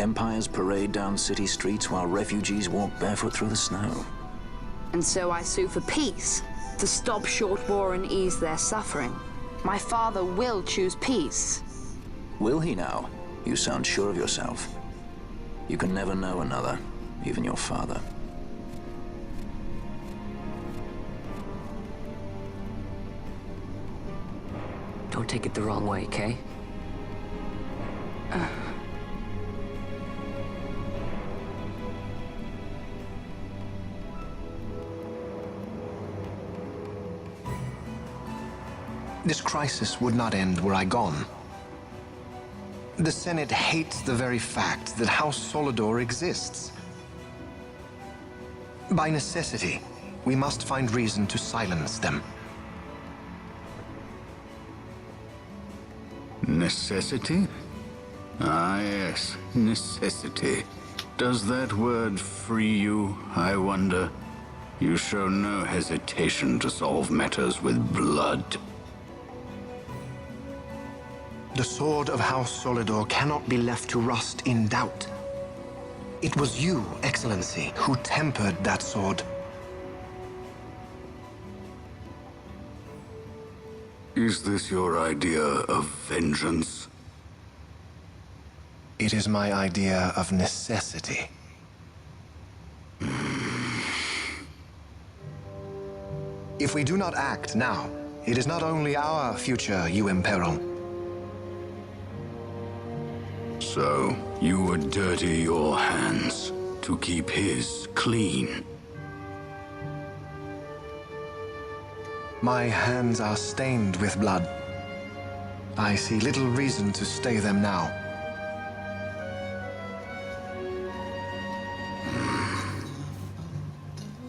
Empires parade down city streets while refugees walk barefoot through the snow. And so I sue for peace, to stop short war and ease their suffering. My father will choose peace. Will he now? You sound sure of yourself. You can never know another, even your father. Don't take it the wrong way, Kay? This crisis would not end were I gone. The Senate hates the very fact that House Solidor exists. By necessity, we must find reason to silence them. Necessity? Ah, yes, necessity. Does that word free you, I wonder? You show no hesitation to solve matters with blood. The sword of House Solidor cannot be left to rust in doubt. It was you, Excellency, who tempered that sword. Is this your idea of vengeance? It is my idea of necessity. If we do not act now, it is not only our future you imperil. So, you would dirty your hands to keep his clean? My hands are stained with blood. I see little reason to stay them now.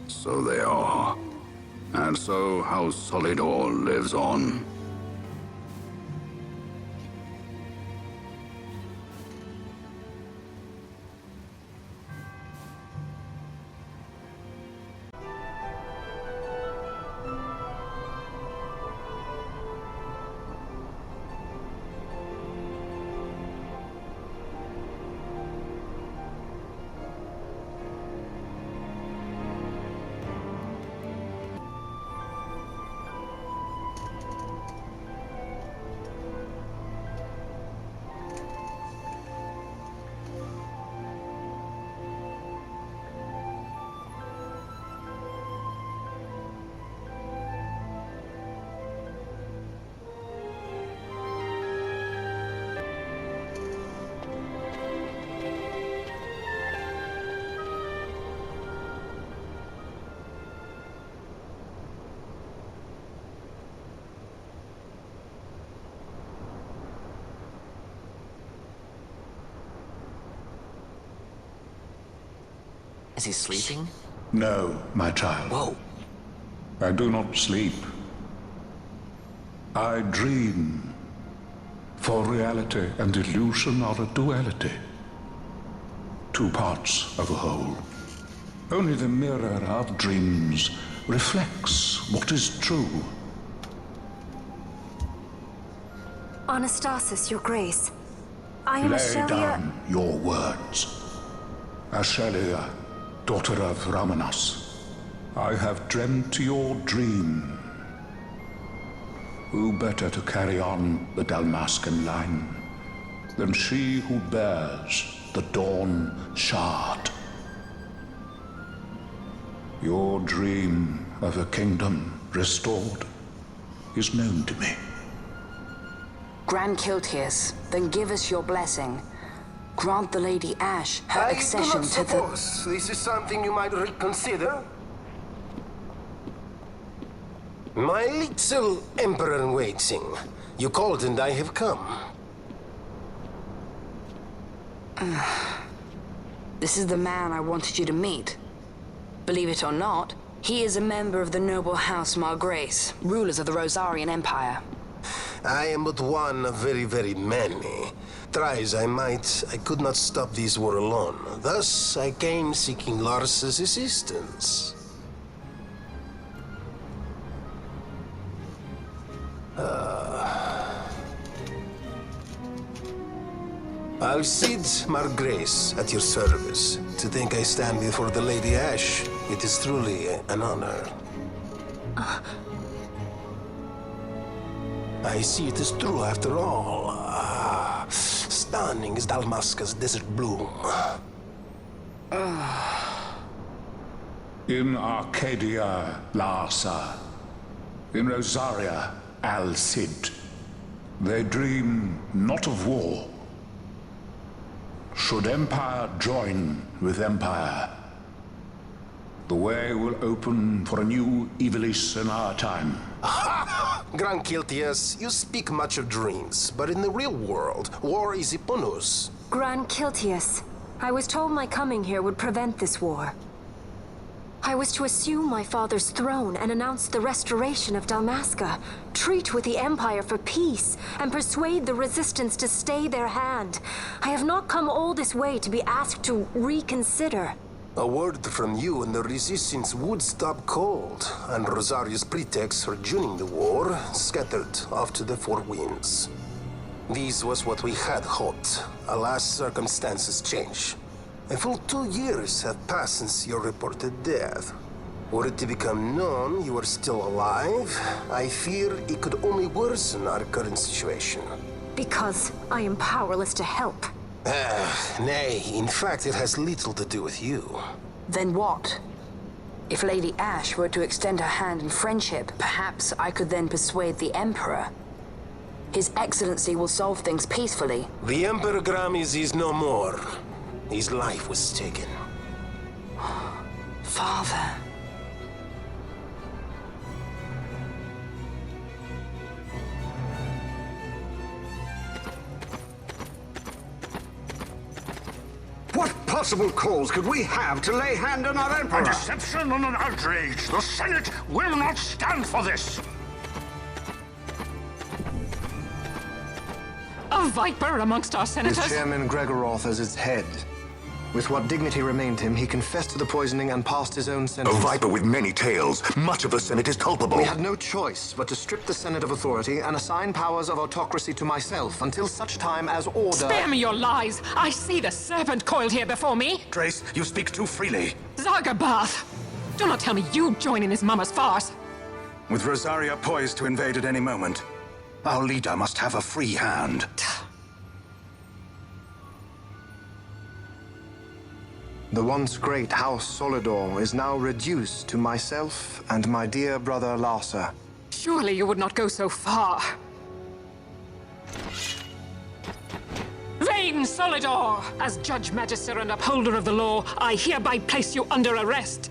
So they are. And so House Solidor lives on. Is he sleeping? No, my child. Whoa. I do not sleep. I dream. For reality and illusion are a duality. Two parts of a whole. Only the mirror of dreams reflects what is true. Anastasis, Your Grace. I am Lay Ashelia. down your words. Ashelia, daughter of Ramanas, I have dreamt your dream. Who better to carry on the Dalmascan line than she who bears the Dawn Shard? Your dream of a kingdom restored is known to me. Grand Kiltias, then give us your blessing. Grant the Lady Ash her accession to the... I do not suppose this is something you might reconsider. My little Emperor-in-Waiting, you called and I have come. This is the man I wanted you to meet. Believe it or not, he is a member of the noble House Margrace, rulers of the Rosarian Empire. I am but one of very, very many. Try as I might, I could not stop this war alone. Thus, I came seeking Lars's assistance. Alcide Margrace, at your service. To think I stand before the Lady Ash, it is truly an honor. I see it is true after all. Stunning is Dalmasca's desert bloom. In Arcadia, Larsa. In Rosaria, Alcide. They dream not of war. Should empire join with empire, the way will open for a new Evilis in our time. Grand Kiltias, you speak much of dreams, but in the real world, war is upon us. Grand Kiltias, I was told my coming here would prevent this war. I was to assume my father's throne and announce the restoration of Dalmasca, treat with the Empire for peace, and persuade the Resistance to stay their hand. I have not come all this way to be asked to reconsider. A word from you and the Resistance would stop cold, and Rosaria's pretext for joining the war scattered off to the four winds. This was what we had hoped. Alas, circumstances change. A full 2 years have passed since your reported death. Were it to become known you are still alive, I fear it could only worsen our current situation. Because I am powerless to help. Nay, in fact it has little to do with you. Then what? If Lady Ash were to extend her hand in friendship, perhaps I could then persuade the Emperor. His Excellency will solve things peacefully. The Emperor Gramis is no more. His life was taken. Father. What possible cause could we have to lay hand on our Emperor? A deception and an outrage! The Senate will not stand for this! A viper amongst our senators? With Chairman Gregoroth as its head. With what dignity remained him, he confessed to the poisoning and passed his own sentence. A viper with many tails. Much of the Senate is culpable. We had no choice but to strip the Senate of authority and assign powers of autocracy to myself until such time as order... Spare me your lies! I see the serpent coiled here before me! Trace, you speak too freely. Zargabath! Do not tell me you join in this mama's farce! With Rosaria poised to invade at any moment, our leader must have a free hand. The once great House Solidor is now reduced to myself and my dear brother Larsa. Surely you would not go so far. Vain Solidor! As Judge Magister and upholder of the law, I hereby place you under arrest.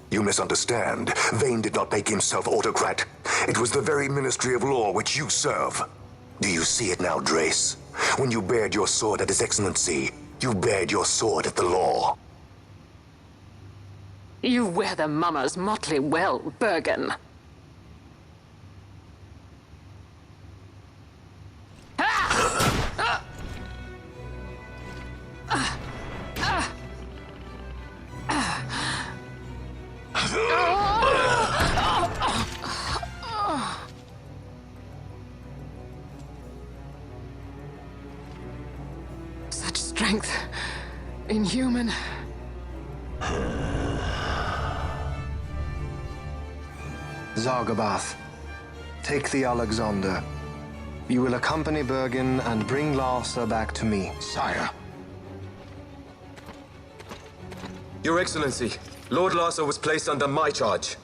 You misunderstand. Vane did not make himself autocrat. It was the very Ministry of Law which you serve. Do you see it now, Drace? When you bared your sword at His Excellency, you bared your sword at the law. You wear the mama's motley well, Bergen. Such strength. Inhuman. Zargabath, take the Alexander. You will accompany Bergen and bring Larsa back to me. Sire. Your Excellency, Lord Larsa was placed under my charge.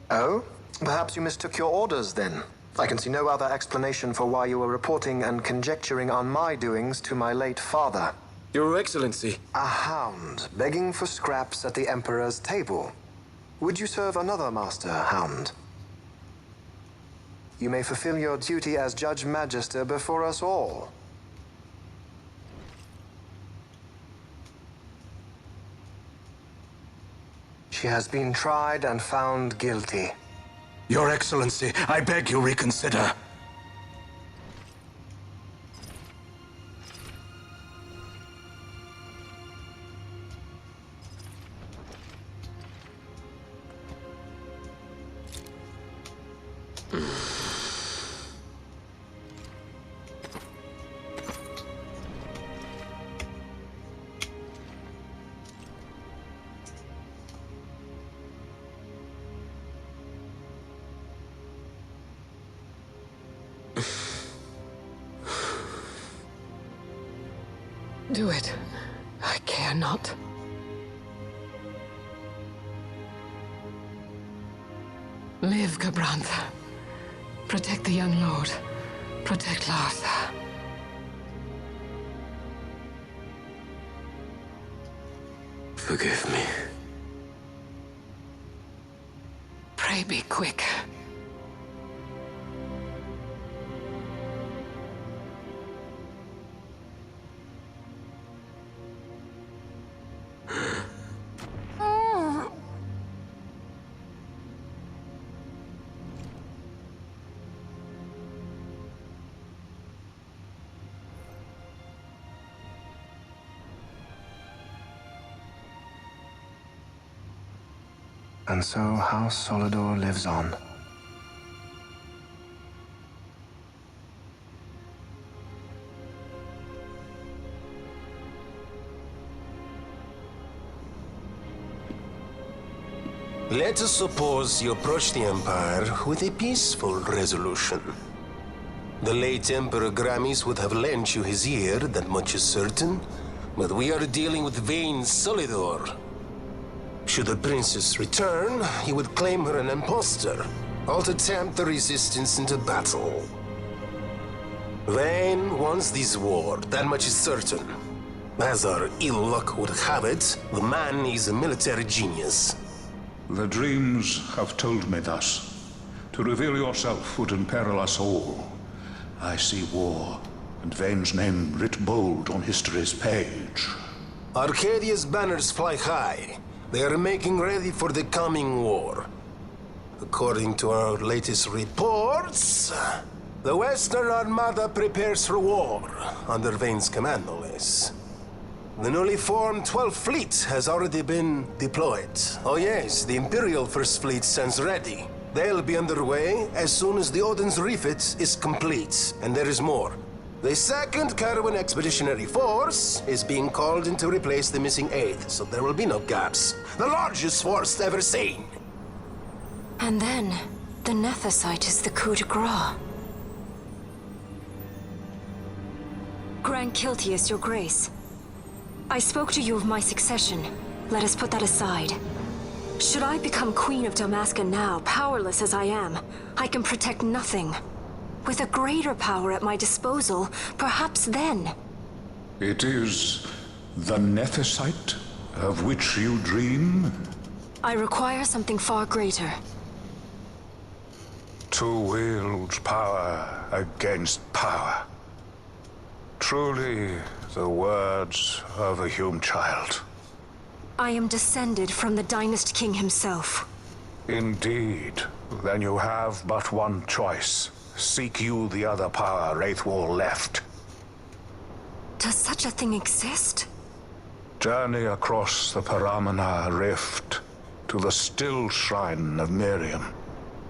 Oh? Perhaps you mistook your orders, then. I can see no other explanation for why you were reporting and conjecturing on my doings to my late father. Your Excellency. A hound begging for scraps at the Emperor's table. Would you serve another master, Hound? You may fulfill your duty as Judge Magister before us all. She has been tried and found guilty. Your Excellency, I beg you reconsider. Do it. I care not. Live, Gabrantha. Protect the young lord. Protect Larsa. Forgive me. Pray be quick. And so House Solidor lives on. Let us suppose you approach the Empire with a peaceful resolution. The late Emperor Gramis would have lent you his ear, that much is certain, but we are dealing with vain Solidor. Should the princess return, he would claim her an impostor, or to tempt the resistance into battle. Vayne wants this war, that much is certain. As our ill luck would have it, the man is a military genius. The dreams have told me thus. To reveal yourself would imperil us all. I see war, and Vayne's name writ bold on history's page. Arcadia's banners fly high. They are making ready for the coming war. According to our latest reports, the Western Armada prepares for war, under Vayne's command, no less. The newly formed 12th Fleet has already been deployed. Oh yes, the Imperial First Fleet stands ready. They'll be underway as soon as the Odin's refit is complete. And there is more. The 2nd Caravan Expeditionary Force is being called in to replace the missing 8th, so there will be no gaps. The largest force ever seen. And then, the Nethicite is the coup de grace. Grand Kiltius, your grace. I spoke to you of my succession. Let us put that aside. Should I become Queen of Dalmasca now, powerless as I am, I can protect nothing. With a greater power at my disposal, perhaps then. It is the Nethicite of which you dream? I require something far greater. To wield power against power. Truly, the words of a Hume child. I am descended from the Dynast King himself. Indeed. Then you have but one choice. Seek you the other power Wraithwall left. Does such a thing exist? Journey across the Paramina rift to the Stilshrine of Miriam.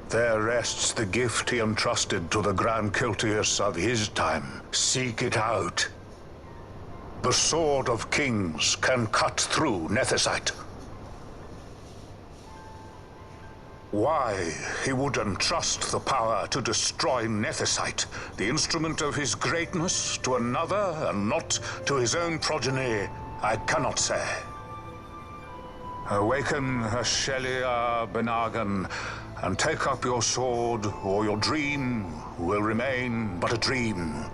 There rests the gift he entrusted to the Grand Kiltius of his time. Seek it out. The Sword of Kings can cut through Nethicite. Why he would entrust the power to destroy Nethicite, the instrument of his greatness, to another and not to his own progeny, I cannot say. Awaken Shelia Benagan and take up your sword, or your dream will remain but a dream.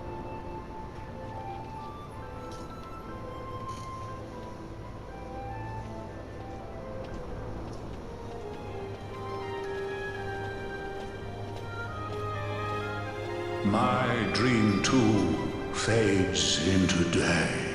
My dream, too, fades into day.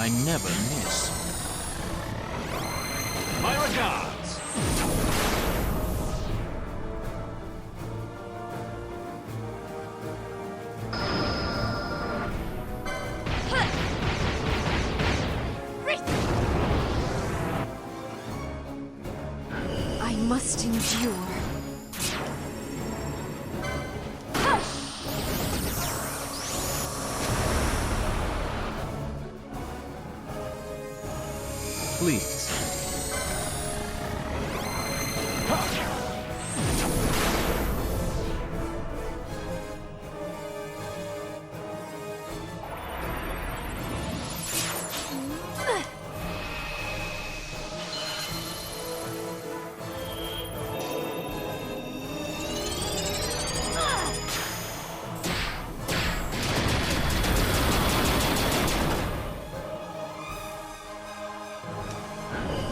I never miss. My regards. I must endure. Please.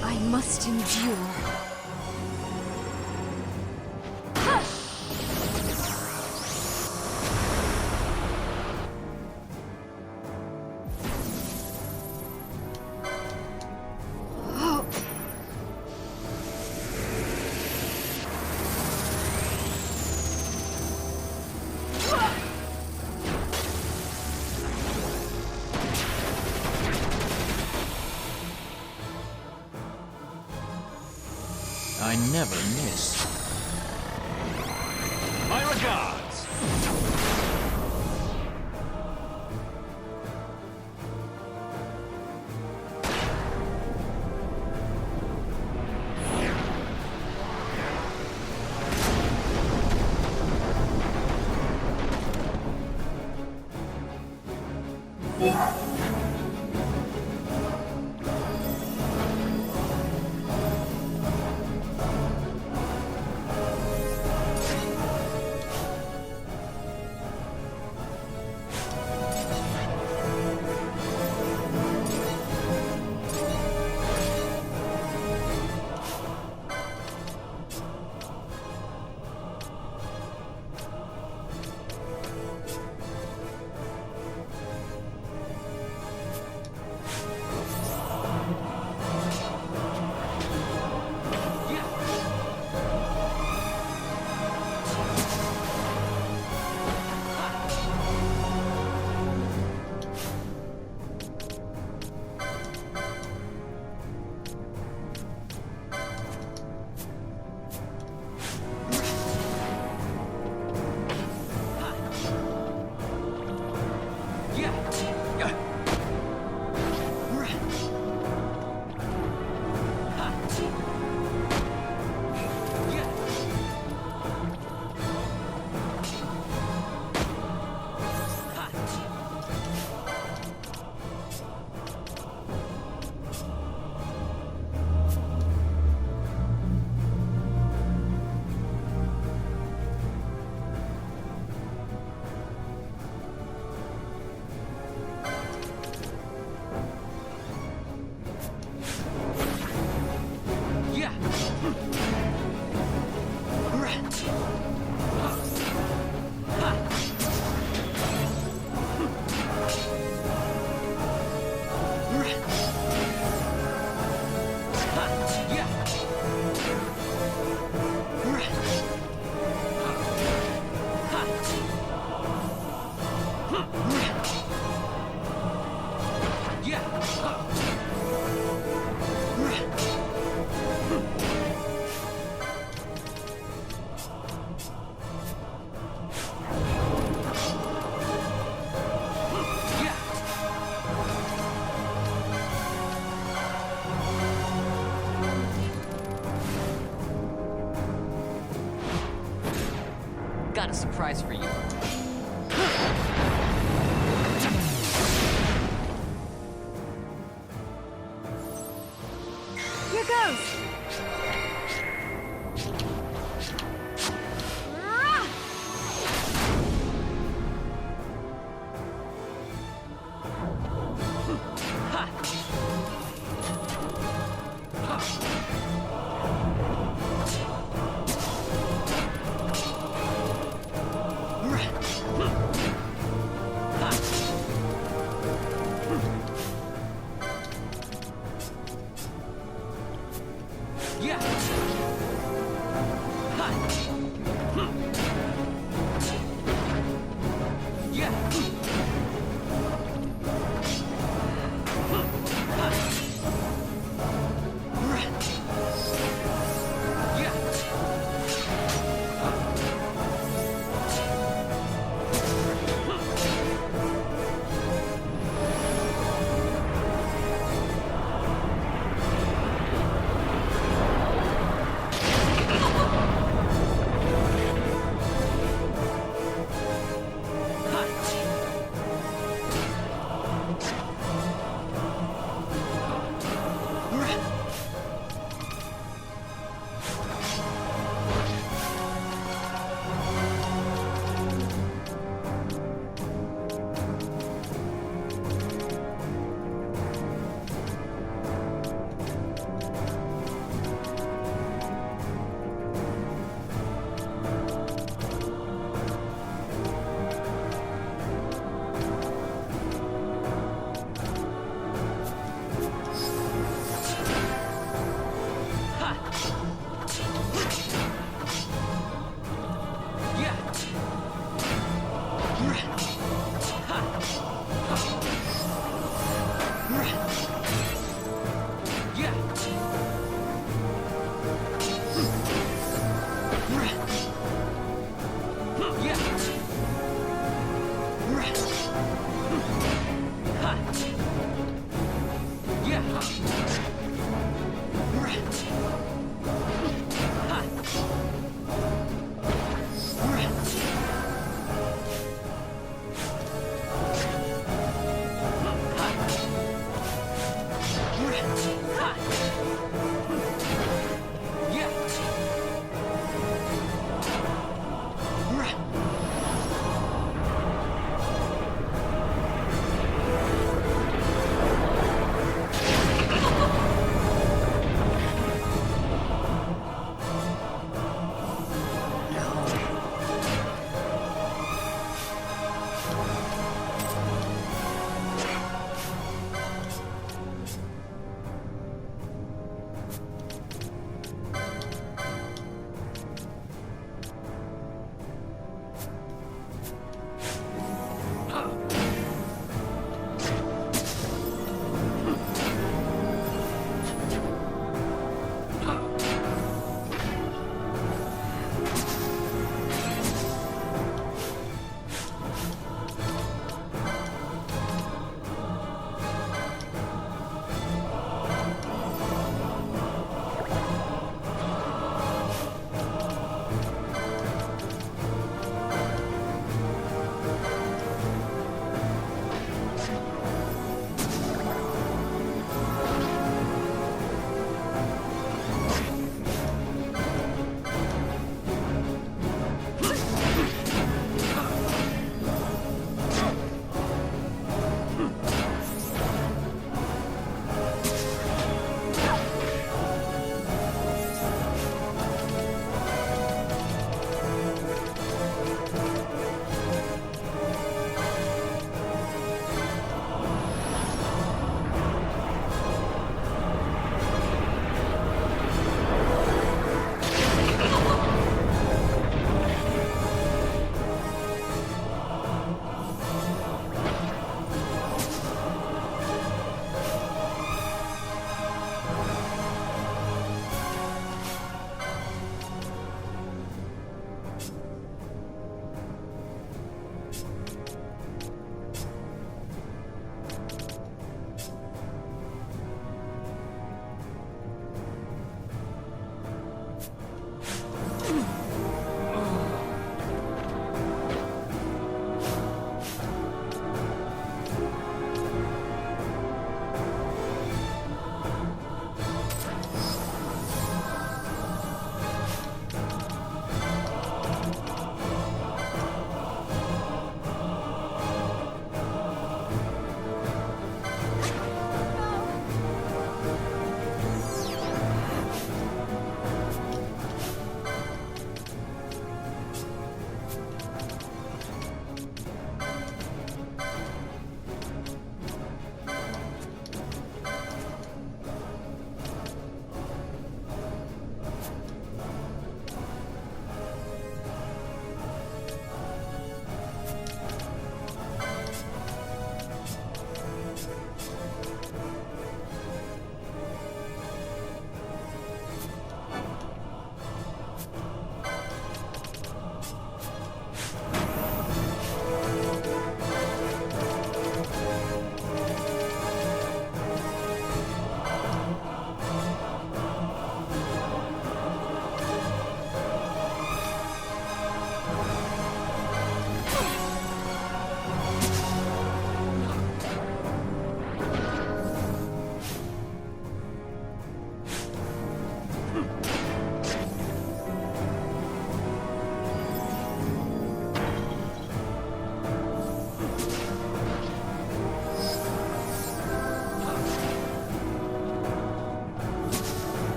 I must endure. I never miss. My regards. Got a surprise for you. Here goes!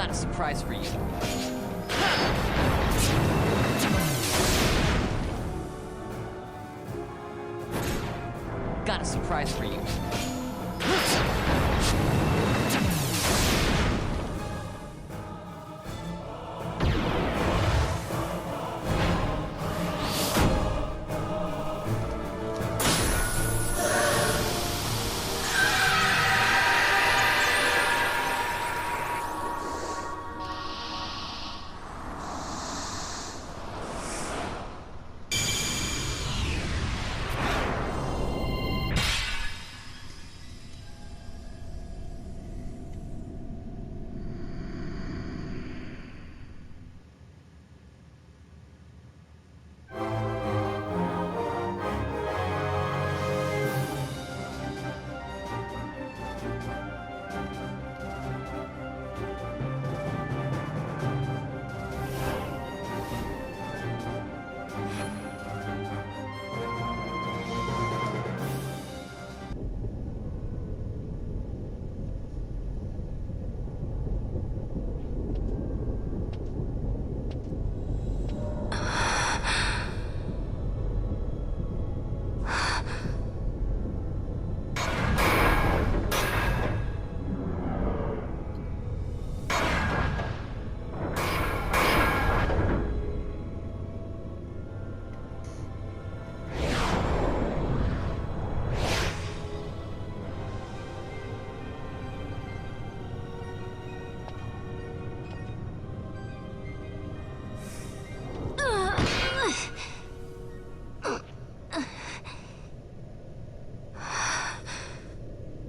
Got a surprise for you. Got a surprise for you.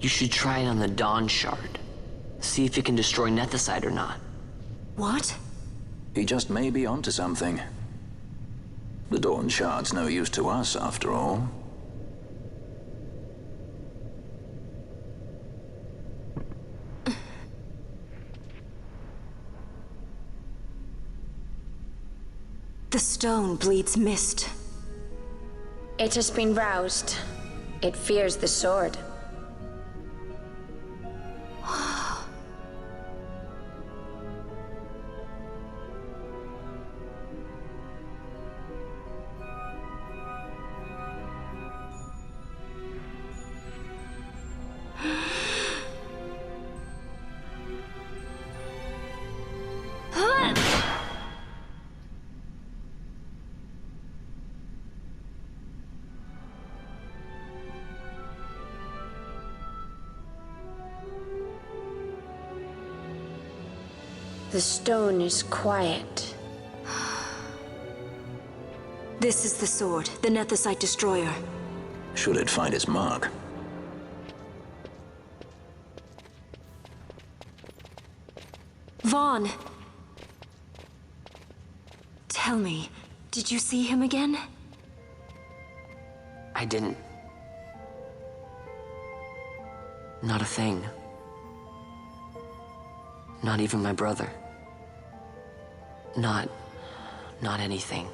You should try it on the Dawn Shard. See if it can destroy Nethicite or not. What? He just may be onto something. The Dawn Shard's no use to us, after all. The stone bleeds mist. It has been roused. It fears the sword. The stone is quiet. This is the sword, the Nethicite destroyer. Should it find its mark? Vaughn! Tell me, did you see him again? I didn't. Not a thing. Not even my brother. Not anything.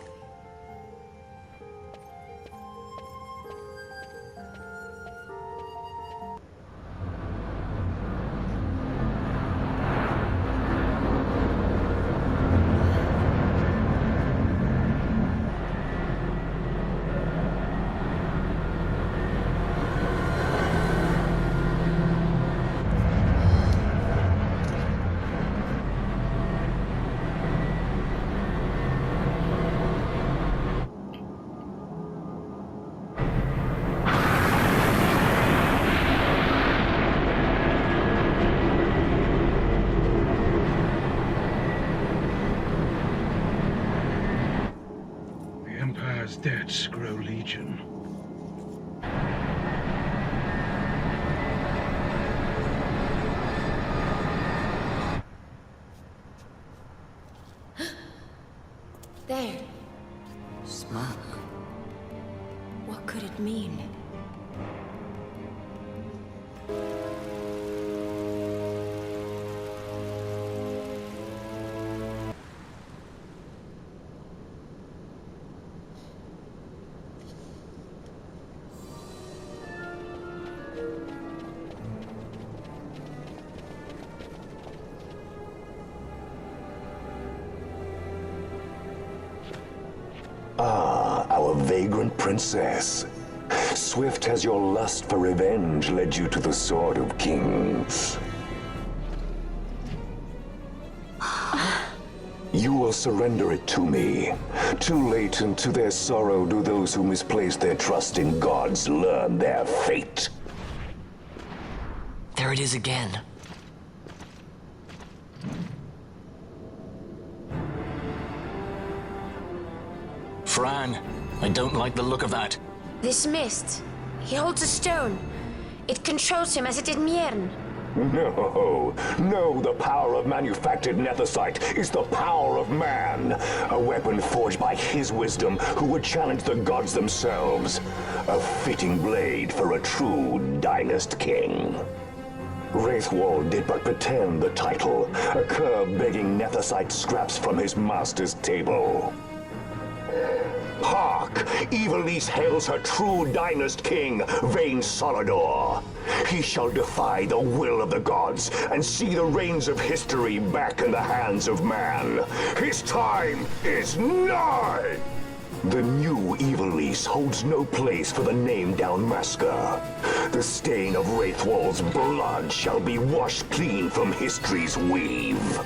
Deaths grow legion. There. Smoke. What could it mean? ignorant princess. Swift has your lust for revenge led you to the Sword of Kings. You will surrender it to me. Too late, and to their sorrow do those who misplace their trust in gods learn their fate. There it is again. Fran, I don't like the look of that. This mist. He holds a stone. It controls him as it did Miriam. No, the power of manufactured nethicite is the power of man. A weapon forged by his wisdom who would challenge the gods themselves. A fitting blade for a true dynast king. Wraithwall did but pretend the title, a cur begging nethicite scraps from his master's table. Hark! Evilise hails her true dynast king, Vain Solidor. He shall defy the will of the gods and see the reins of history back in the hands of man. His time is nigh! The new Evilise holds no place for the name Dalmasca. The stain of Wraithwall's blood shall be washed clean from history's weave.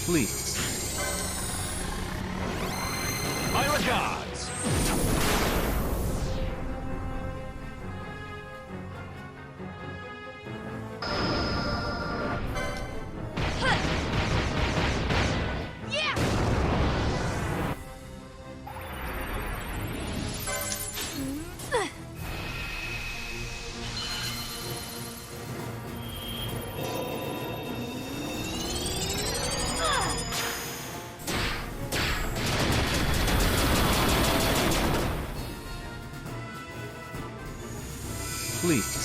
Please. My regards. Please.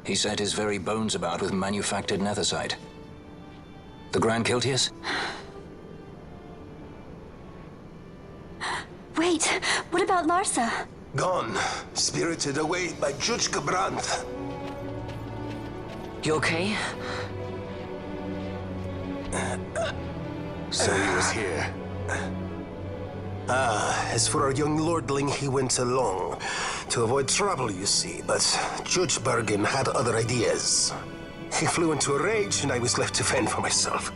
He set his very bones about with manufactured nethersite. The Grand Kiltius? Wait, what about Larsa? Gone, spirited away by Juchka Brandt. You okay? So he was here. As for our young lordling, he went along. To avoid trouble, you see, but Judge Bergen had other ideas. He flew into a rage, and I was left to fend for myself.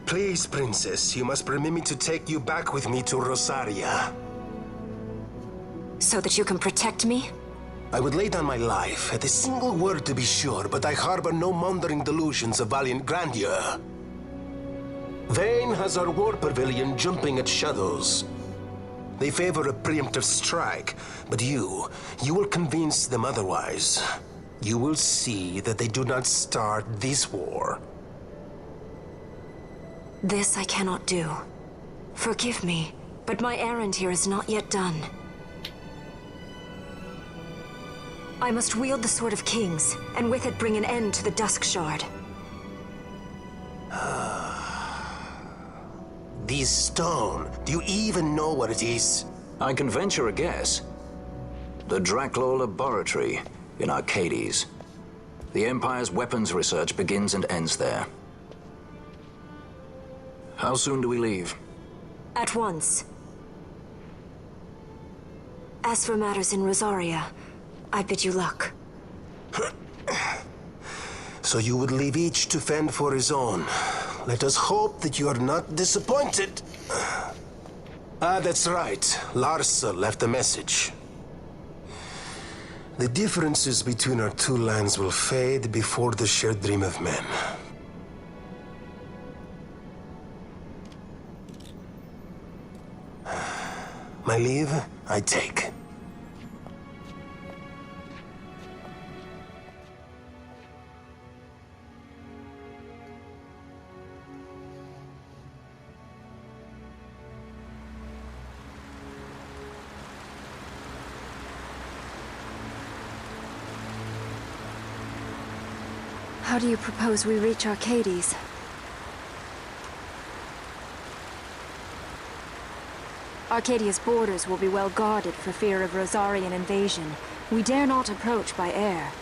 Please, Princess, you must permit me to take you back with me to Rosaria. So that you can protect me? I would lay down my life, at a single word to be sure, but I harbor no mongering delusions of valiant grandeur. Vayne has our war pavilion jumping at shadows. They favor a preemptive strike, but you will convince them otherwise. You will see that they do not start this war. This I cannot do. Forgive me, but my errand here is not yet done. I must wield the Sword of Kings, and with it bring an end to the Dusk Shard. This stone, do you even know what it is? I can venture a guess. The Draclaw Laboratory in Arcades. The Empire's weapons research begins and ends there. How soon do we leave? At once. As for matters in Rosaria, I bid you luck. So you would leave each to fend for his own. Let us hope that you are not disappointed. That's right. Larsa left a message. The differences between our two lands will fade before the shared dream of men. My leave, I take. How do you propose we reach Arcades? Arcadia's borders will be well guarded for fear of Rosarian invasion. We dare not approach by air.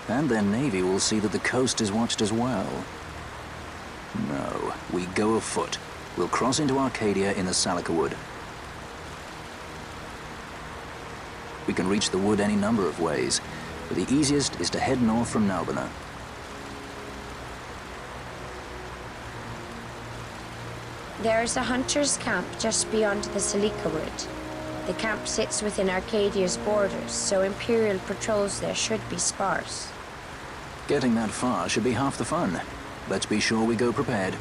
And their navy will see that the coast is watched as well. No, we go afoot. We'll cross into Arcadia in the Salika Wood. We can reach the wood any number of ways, but the easiest is to head north from Nalbina. There is a hunter's camp just beyond the Salika Wood. The camp sits within Arcadia's borders, so Imperial patrols there should be sparse. Getting that far should be half the fun. Let's be sure we go prepared.